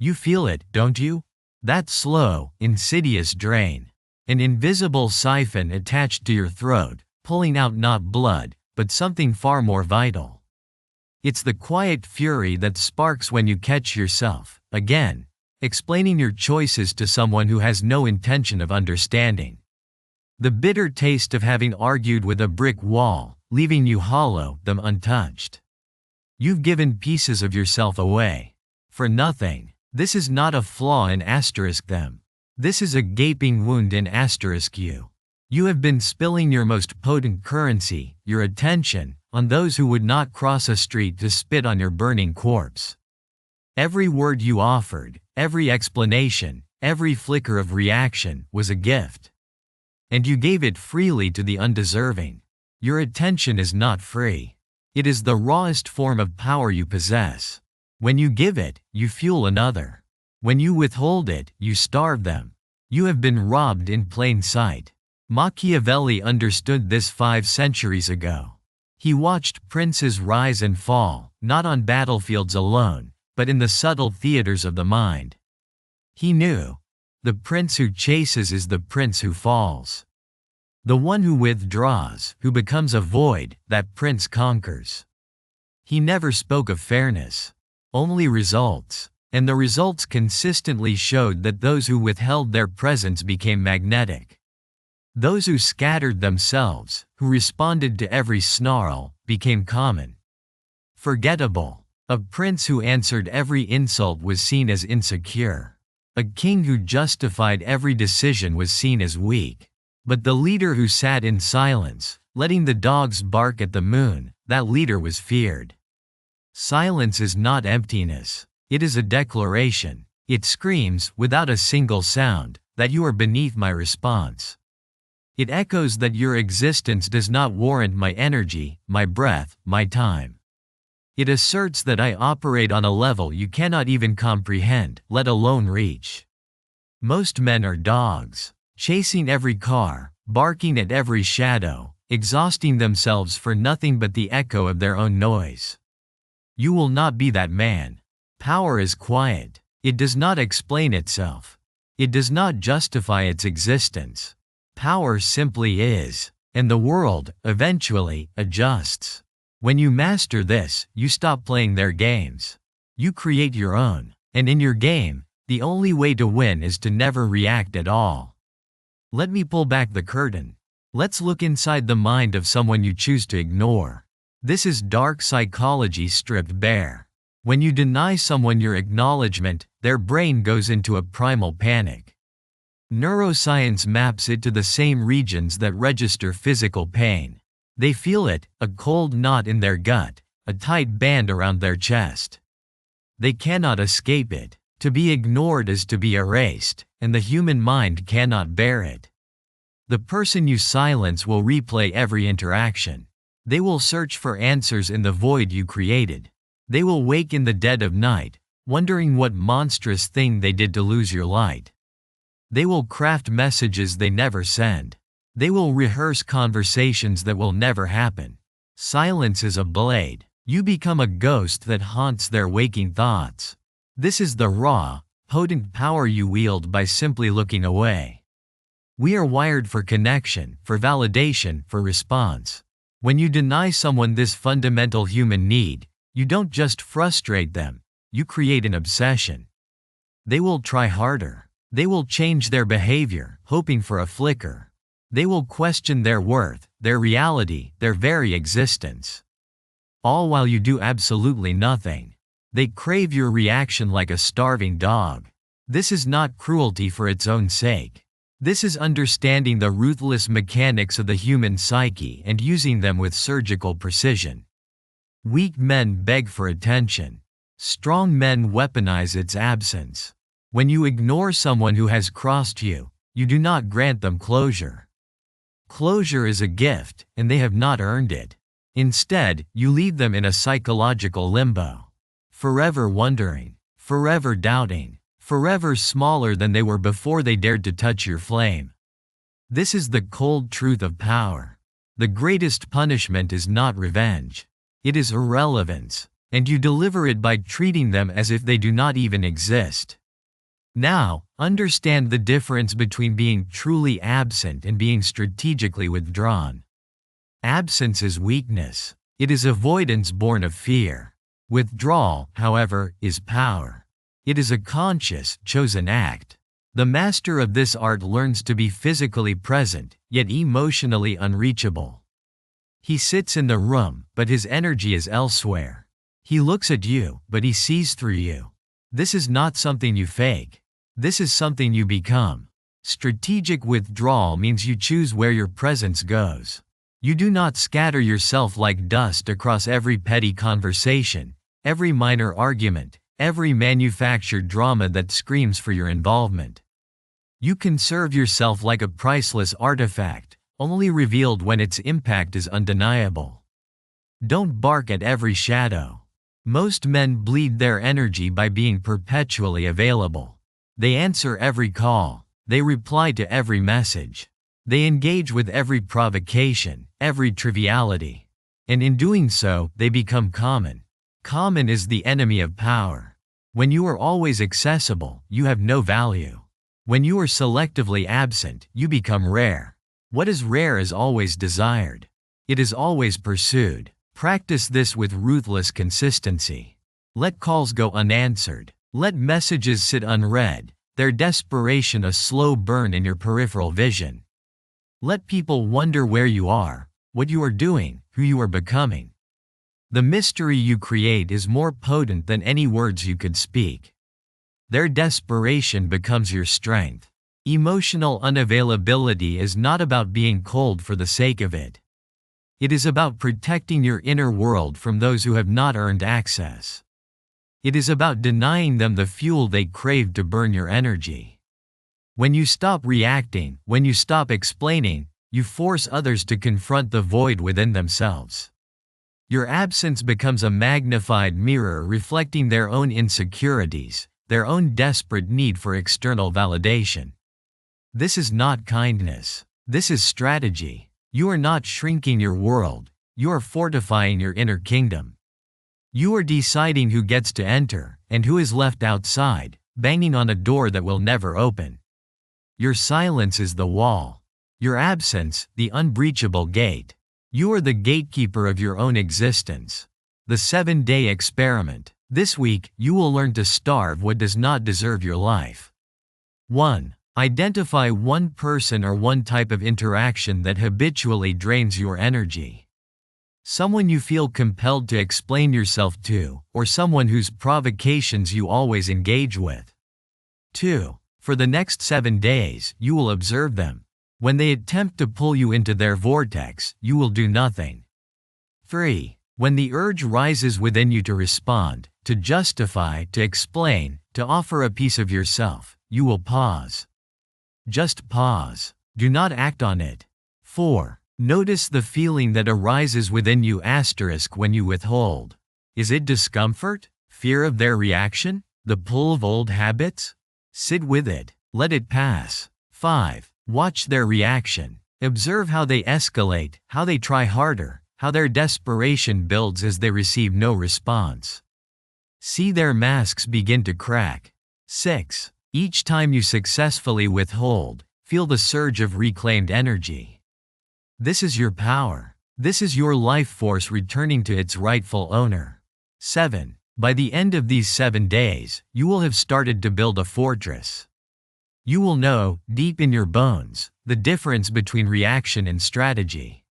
You feel it, don't you? That slow, insidious drain. An invisible siphon attached to your throat, pulling out not blood, but something far more vital. It's the quiet fury that sparks when you catch yourself, again, explaining your choices to someone who has no intention of understanding. The bitter taste of having argued with a brick wall, leaving you hollow, them untouched. You've given pieces of yourself away. For nothing. This is not a flaw in asterisk them. This is a gaping wound in asterisk you. You have been spilling your most potent currency, your attention, on those who would not cross a street to spit on your burning corpse. Every word you offered, every explanation, every flicker of reaction was a gift. And you gave it freely to the undeserving. Your attention is not free. It is the rawest form of power you possess. When you give it, you fuel another. When you withhold it, you starve them. You have been robbed in plain sight. Machiavelli understood this 5 centuries ago. He watched princes rise and fall, not on battlefields alone, but in the subtle theaters of the mind. He knew, the prince who chases is the prince who falls. The one who withdraws, who becomes a void, that prince conquers. He never spoke of fairness, only results, and the results consistently showed that those who withheld their presence became magnetic. Those who scattered themselves, who responded to every snarl, became common. Forgettable. A prince who answered every insult was seen as insecure. A king who justified every decision was seen as weak. But the leader who sat in silence, letting the dogs bark at the moon, that leader was feared. Silence is not emptiness. It is a declaration. It screams, without a single sound, that you are beneath my response. It echoes that your existence does not warrant my energy, my breath, my time. It asserts that I operate on a level you cannot even comprehend, let alone reach. Most men are dogs, chasing every car, barking at every shadow, exhausting themselves for nothing but the echo of their own noise. You will not be that man. Power is quiet. It does not explain itself. It does not justify its existence. Power simply is, and the world, eventually, adjusts. When you master this, you stop playing their games. You create your own, and in your game, the only way to win is to never react at all. Let me pull back the curtain. Let's look inside the mind of someone you choose to ignore. This is dark psychology stripped bare. When you deny someone your acknowledgement, their brain goes into a primal panic. Neuroscience maps it to the same regions that register physical pain. They feel it, a cold knot in their gut, a tight band around their chest. They cannot escape it. To be ignored is to be erased, and the human mind cannot bear it. The person you silence will replay every interaction. They will search for answers in the void you created. They will wake in the dead of night, wondering what monstrous thing they did to lose your light. They will craft messages they never send. They will rehearse conversations that will never happen. Silence is a blade. You become a ghost that haunts their waking thoughts. This is the raw, potent power you wield by simply looking away. We are wired for connection, for validation, for response. When you deny someone this fundamental human need, you don't just frustrate them, you create an obsession. They will try harder. They will change their behavior, hoping for a flicker. They will question their worth, their reality, their very existence. All while you do absolutely nothing. They crave your reaction like a starving dog. This is not cruelty for its own sake. This is understanding the ruthless mechanics of the human psyche and using them with surgical precision. Weak men beg for attention. Strong men weaponize its absence. When you ignore someone who has crossed you, you do not grant them closure. Closure is a gift, and they have not earned it. Instead, you leave them in a psychological limbo. Forever wondering, forever doubting, forever smaller than they were before they dared to touch your flame. This is the cold truth of power. The greatest punishment is not revenge. It is irrelevance. and you deliver it by treating them as if they do not even exist. Now, understand the difference between being truly absent and being strategically withdrawn. Absence is weakness. It is avoidance born of fear. Withdrawal, however, is power. It is a conscious, chosen act. The master of this art learns to be physically present, yet emotionally unreachable. He sits in the room, but his energy is elsewhere. He looks at you, but he sees through you. This is not something you fake. This is something you become. Strategic withdrawal means you choose where your presence goes. You do not scatter yourself like dust across every petty conversation, every minor argument, every manufactured drama that screams for your involvement. You conserve yourself like a priceless artifact, only revealed when its impact is undeniable. Don't bark at every shadow. Most men bleed their energy by being perpetually available. They answer every call. They reply to every message. They engage with every provocation, every triviality. And in doing so, they become common. Common is the enemy of power. When you are always accessible, you have no value. When you are selectively absent, you become rare. What is rare is always desired. It is always pursued. Practice this with ruthless consistency. Let calls go unanswered. Let messages sit unread, their desperation a slow burn in your peripheral vision. Let people wonder where you are, what you are doing, who you are becoming. The mystery you create is more potent than any words you could speak. Their desperation becomes your strength. Emotional unavailability is not about being cold for the sake of it. It is about protecting your inner world from those who have not earned access. It is about denying them the fuel they crave to burn your energy. When you stop reacting, when you stop explaining, you force others to confront the void within themselves. Your absence becomes a magnified mirror reflecting their own insecurities, their own desperate need for external validation. This is not kindness. This is strategy. You are not shrinking your world. You are fortifying your inner kingdom. You are deciding who gets to enter and who is left outside, banging on a door that will never open. Your silence is the wall. Your absence, the unbreachable gate. You are the gatekeeper of your own existence. The 7-day experiment. This week, you will learn to starve what does not deserve your life. 1. Identify one person or one type of interaction that habitually drains your energy. Someone you feel compelled to explain yourself to, or someone whose provocations you always engage with. 2. For the next 7 days, you will observe them. When they attempt to pull you into their vortex, you will do nothing. 3. When the urge rises within you to respond, to justify, to explain, to offer a piece of yourself, you will pause. Just pause. Do not act on it. 4. Notice the feeling that arises within you when you withhold. Is it discomfort? Fear of their reaction? The pull of old habits? Sit with it. Let it pass. 5. Watch their reaction. Observe how they escalate, how they try harder, how their desperation builds as they receive no response. See their masks begin to crack. 6. Each time you successfully withhold, feel the surge of reclaimed energy. This is your power. This is your life force returning to its rightful owner. 7. By the end of these 7 days, you will have started to build a fortress. You will know, deep in your bones, the difference between reaction and strategy.